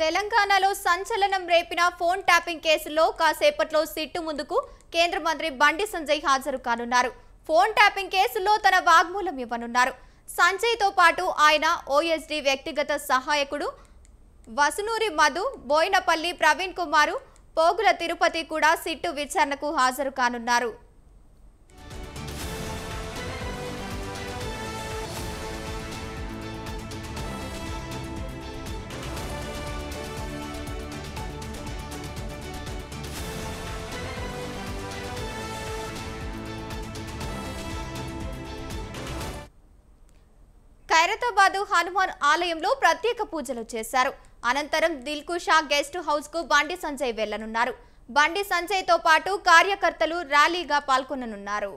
తెలంగాణలో సంచలనం రేపిన phone tapping కేసులో కాసేపట్లో సిట్టు ముందుకు కేంద్ర మంత్రి బండి సంజయ్ హాజరు కానున్నారు. ఫోన్ ట్యాపింగ్ కేసులో తన వాగ్మూలం ఇవ్వనున్నారు. సంజయ్తో పాటు ఆయన ఓఎస్డీ వ్యక్తిగత సహాయకుడు వసునూరి మధు, బోయినపల్లి ప్రవీణ్ కుమార్, పోగుల తిరుపతి కూడా సిట్టు విచారణకు హాజరు కానున్నారు. ఖైరతాబాద్ హనుమాన్ ఆలయంలో ప్రత్యేక పూజలు చేశారు. అనంతరం దిల్కుషా గెస్ట్ హౌస్ కు బండి సంజయ్ వెళ్లనున్నారు. బండి సంజయ్ తో పాటు కార్యకర్తలు ర్యాలీగా పాల్గొననున్నారు.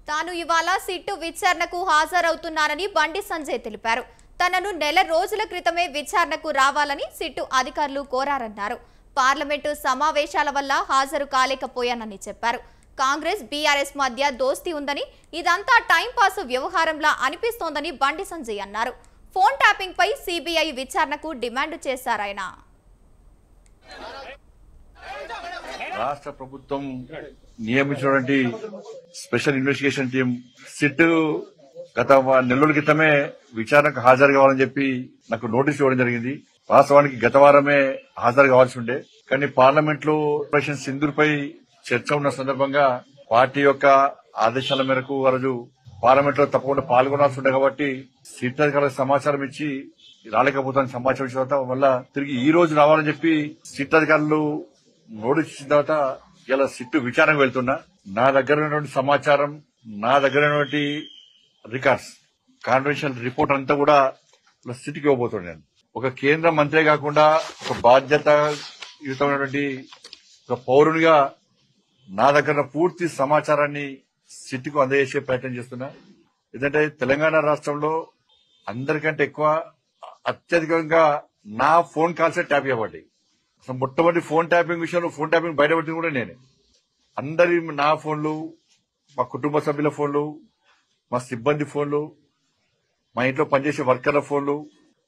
తాను ఇవాళ సిట్టు విచారణకు హాజరవుతున్నానని బండి సంజయ్ తెలిపారు. తనను నెల రోజుల క్రితమే విచారణకు రావాలని సిట్టు అధికారులు కోరారన్నారు. పార్లమెంటు సమావేశాల వల్ల హాజరు కాలేకపోయానని చెప్పారు. కాంగ్రెస్ బీఆర్ఎస్ మధ్య దోస్తీ ఉందని, ఇదంతా టైంపాస్ వ్యవహారంలా అనిపిస్తోందని బండి సంజయ్ అన్నారు. ఫోన్ ట్యాపింగ్ పై సిబిఐ విచారణకు డిమాండ్ చేశారాయన. రాష్ట్ర ప్రభుత్వం నియమించినటువంటి స్పెషల్ ఇన్వెస్టిగేషన్ టీం సిట్ గత నెలల క్రితమే విచారణకు హాజరు కావాలని చెప్పి నాకు నోటీస్ ఇవ్వడం జరిగింది. వాస్తవానికి గత వారమే హాజరు కావాల్సి ఉండే, కానీ పార్లమెంట్ లో ఆపరేషన్ సింధూర్ పై చర్చ ఉన్న సందర్భంగా పార్టీ యొక్క ఆదేశాల మేరకు ఆ రోజు పార్లమెంట్ లో తప్పకుండా పాల్గొనాల్సి ఉండే కాబట్టి సిట్ అధికారులకు సమాచారం ఇచ్చి రాలేకపోతాను సమాచారం ఇచ్చిన తర్వాత వల్ల తిరిగి ఈ రోజు రావాలని చెప్పి సిట్ అధికారులు నోటీస్ ఇచ్చిన తర్వాత ఇలా సిట్టు విచారణకు వెళ్తున్నా. నా దగ్గర ఉన్నటువంటి సమాచారం, నా దగ్గర ఉన్నటువంటి రికార్డ్స్, కాన్ఫిడెన్షియల్ రిపోర్ట్ అంతా కూడా సిట్కి ఇవ్వబోతున్నాను. ఒక కేంద్ర మంత్రే కాకుండా ఒక బాధ్యతాయుతమైనటువంటి ఒక పౌరునిగా నా దగ్గర పూర్తి సమాచారాన్ని సిట్కు అందజేసే ప్రయత్నం చేస్తున్నా. ఎందుకంటే తెలంగాణ రాష్ట్రంలో అందరికంటే ఎక్కువ అత్యధికంగా నా ఫోన్ కాల్సే ట్యాప్ చేయబడ్డాయి. అసలు మొట్టమొదటి ఫోన్ ట్యాపింగ్ విషయంలో ఫోన్ ట్యాపింగ్ బయటపడింది కూడా నేనే. అందరి నా ఫోన్లు, మా కుటుంబ సభ్యుల ఫోన్లు, మా సిబ్బంది ఫోన్లు, మా ఇంట్లో పనిచేసే వర్కర్ల ఫోన్లు,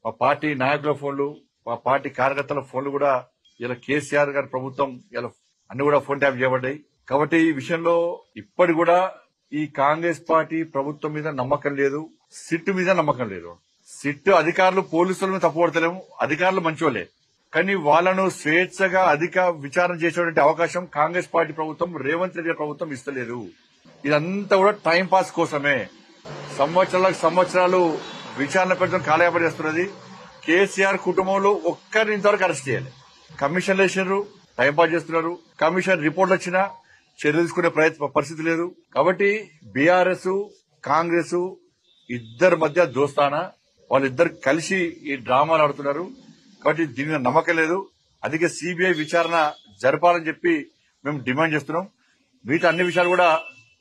మా పార్టీ నాయకుల ఫోన్లు, మా పార్టీ కార్యకర్తల ఫోన్లు కూడా ఇలా కేసీఆర్ గారి ప్రభుత్వం ఇలా అన్ని కూడా ఫోన్ ట్యాప్ చేయబడ్డాయి. కాబట్టి ఈ విషయంలో ఇప్పటి కూడా ఈ కాంగ్రెస్ పార్టీ ప్రభుత్వం మీద నమ్మకం లేదు, సిట్ మీద నమ్మకం లేదు. సిట్ అధికారులు పోలీసుల మీద తప్పుపడతలేము, అధికారులు మంచివాళ్లే, కానీ వాళ్లను స్వేచ్ఛగా అధిక విచారణ చేసేటువంటి అవకాశం కాంగ్రెస్ పార్టీ ప్రభుత్వం, రేవంత్ రెడ్డి ప్రభుత్వం ఇస్తలేదు. ఇదంతా కూడా టైం పాస్ కోసమే. సంవత్సరాలు విచారణ పెట్టడం కాలయాపన చేస్తున్నది. కేసీఆర్ కుటుంబంలో ఒక్కరిని ఇంతవరకు అరెస్ట్ చేయాలి. కమిషన్లు వేసినారు, టైం పాస్ చేస్తున్నారు. కమిషన్ రిపోర్ట్లు వచ్చినా చర్యలు తీసుకునే పరిస్థితి లేదు. కాబట్టి బీఆర్ఎస్ కాంగ్రెస్ ఇద్దరి మధ్య దోస్తానా, వాళ్ళిద్దరు కలిసి ఈ డ్రామాలు ఆడుతున్నారు. కాబట్టి దీని మీద నమ్మకం లేదు. అందుకే సిబిఐ విచారణ జరపాలని చెప్పి మేము డిమాండ్ చేస్తున్నాం. మిగతా అన్ని విషయాలు కూడా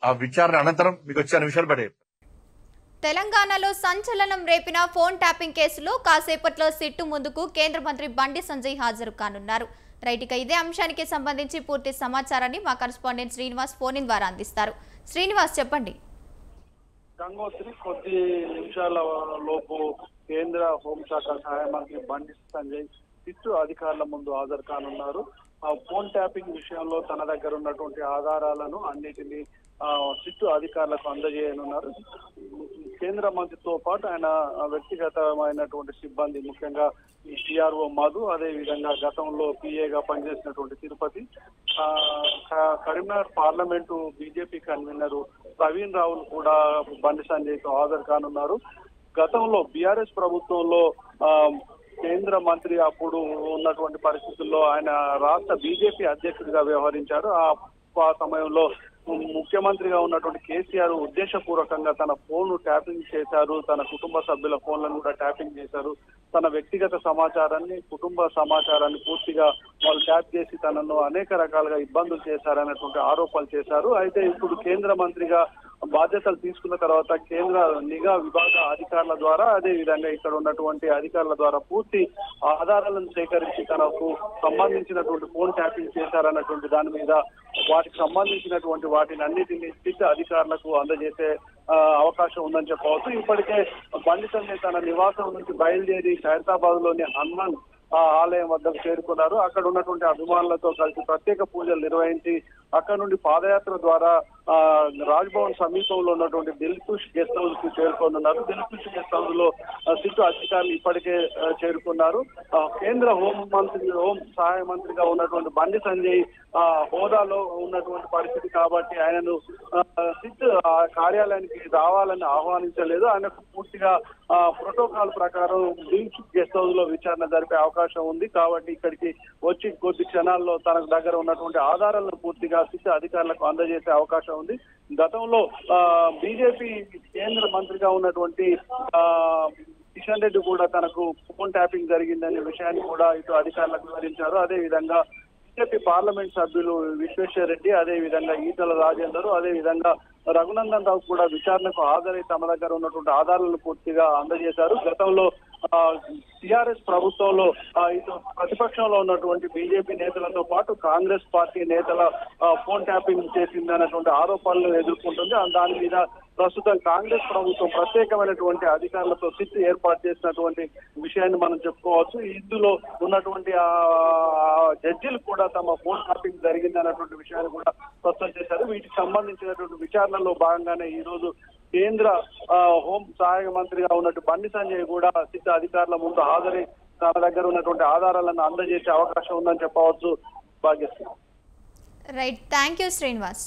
ఆ విచారణ అనంతరం మీకు వచ్చే అన్ని విషయాలు పడే. తెలంగాణలో సంచలనం రేపిన ఫోన్ ట్యాపింగ్ కేసులో కాసేపట్లో సిట్టు ముందుకు కేంద్ర మంత్రి బండి సంజయ్ హాజరు కానున్నారు. రైట్, ఇదే అంశానికి సంబంధించి పూర్తి సమాచారాన్ని మా కరెస్పాండెంట్ శ్రీనివాస్ ఫోన్ ఇన్ ద్వారా అందిస్తారు. శ్రీనివాస్, చెప్పండి. గంగోత్రి కొద్ది నిమిషాల లోపు కేంద్ర హోంశాఖ సహాయ మంత్రి బండి సంజయ్ సిట్టు అధికారుల ముందు హాజరు కానున్నారు. ఫోన్ ట్యాపింగ్ విషయంలో తన దగ్గర ఉన్నటువంటి ఆధారాలను అన్నిటినీ సిట్టు అధికారులకు అందజేయనున్నారు. కేంద్ర మంత్రితో పాటు ఆయన వ్యక్తిగతమైనటువంటి సిబ్బంది, ముఖ్యంగా ఈ సిఆర్ఓ మధు, అదే విధంగా గతంలో పిఏగా పనిచేసినటువంటి Tirupati, Karimnagar parliament BJP convener Praveen రావులు కూడా బండి సంజయ్ తో హాజరు కానున్నారు. గతంలో బీఆర్ఎస్ ప్రభుత్వంలో కేంద్ర మంత్రి అప్పుడు ఉన్నటువంటి పరిస్థితుల్లో ఆయన రాష్ట్ర బీజేపీ అధ్యక్షుడిగా వ్యవహరించారు. ఆ సమయంలో ముఖ్యమంత్రిగా ఉన్నటువంటి కేసీఆర్ ఉద్దేశపూర్వకంగా తన ఫోన్ ట్యాపింగ్ చేశారు, తన కుటుంబ సభ్యుల ఫోన్లను కూడా ట్యాపింగ్ చేశారు. తన వ్యక్తిగత సమాచారాన్ని, కుటుంబ సమాచారాన్ని పూర్తిగా వాళ్ళు ట్యాప్ చేసి తనను అనేక రకాలుగా ఇబ్బందులు చేశారనేటువంటి ఆరోపణలు చేశారు. అయితే ఇప్పుడు కేంద్ర మంత్రిగా బాధ్యతలు తీసుకున్న తర్వాత కేంద్ర నిఘా విభాగ అధికారుల ద్వారా అదే విధంగా ఇక్కడ ఉన్నటువంటి అధికారుల ద్వారా పూర్తి ఆధారాలను సేకరించి తనకు సంబంధించినటువంటి ఫోన్ ట్యాపింగ్ చేశారన్నటువంటి దాని మీద వాటికి సంబంధించినటువంటి వాటిని అన్నిటినీ సిట్ అధికారులకు అందజేసే అవకాశం ఉందని చెప్పవచ్చు. ఇప్పటికే బండి సంజయ్ తన నివాసం నుంచి బయలుదేరి ఖైరతాబాద్ లోని హనుమాన్ ఆలయం వద్దకు చేరుకున్నారు. అక్కడ ఉన్నటువంటి అభిమానులతో కలిసి ప్రత్యేక పూజలు నిర్వహించి అక్కడ నుండి పాదయాత్ర ద్వారా రాజ్భవన్ సమీపంలో ఉన్నటువంటి దిల్కుష్ గెస్ట్ హౌస్ కు చేరుకోనున్నారు. దిల్కుష్ గెస్ట్ హౌస్ లో సిట్ అధికారులు ఇప్పటికే చేరుకున్నారు. కేంద్ర హోం సహాయ మంత్రిగా ఉన్నటువంటి బండి సంజయ్ హోదాలో ఉన్నటువంటి పరిస్థితి కాబట్టి ఆయనను సిట్ కార్యాలయానికి రావాలని ఆహ్వానించలేదు. ఆయనకు పూర్తిగా ప్రోటోకాల్ ప్రకారం దిల్కుష్ గెస్ట్ హౌస్ లో విచారణ జరిపే అవకాశం ఉంది. కాబట్టి ఇక్కడికి వచ్చి కొద్ది క్షణాల్లో తనకు దగ్గర ఉన్నటువంటి ఆధారాలను పూర్తిగా సిట్ అధికారులకు అందజేసే అవకాశం ఉంది. గతంలో బీజేపీ కేంద్ర మంత్రిగా ఉన్నటువంటి కిషన్ రెడ్డి కూడా తనకు ఫోన్ ట్యాపింగ్ జరిగిందనే విషయాన్ని కూడా ఇటు అధికారులకు వివరించారు. అదే విధంగా బీజేపీ పార్లమెంట్ సభ్యులు విశ్వేశ్వర రెడ్డి, అదే విధంగా ఈటల రాజేందర్, అదే విధంగా రఘునందన్ రావు కూడా విచారణకు హాజరై తమ దగ్గర ఉన్నటువంటి ఆధారాలను పూర్తిగా అందజేశారు. గతంలో టిఆర్ఎస్ ప్రభుత్వంలో ఇటు ప్రతిపక్షంలో ఉన్నటువంటి బీజేపీ నేతలతో పాటు కాంగ్రెస్ పార్టీ నేతల ఫోన్ ట్యాపింగ్ చేసిందన్నటువంటి ఆరోపణలు ఎదుర్కొంటుంది. దాని మీద ప్రస్తుతం కాంగ్రెస్ ప్రభుత్వం ప్రత్యేకమైనటువంటి అధికారులతో సిట్ ఏర్పాటు చేసినటువంటి విషయాన్ని మనం చెప్పుకోవచ్చు. ఇందులో ఉన్నటువంటి జడ్జీలు కూడా తమ ఫోన్ ట్యాపింగ్ జరిగిందన్నటువంటి విషయాన్ని కూడా స్పష్టం చేశారు. వీటికి సంబంధించినటువంటి విచారణలో భాగంగానే ఈ రోజు కేంద్ర హోం సహాయ మంత్రిగా ఉన్నట్టు బండి సంజయ్ కూడా సిట్ అధికారుల ముందు హాజరై తన దగ్గర ఉన్నటువంటి ఆధారాలను అందజేసే అవకాశం ఉందని చెప్పవచ్చు. Bhagyashree. Right, thank you Srinivas.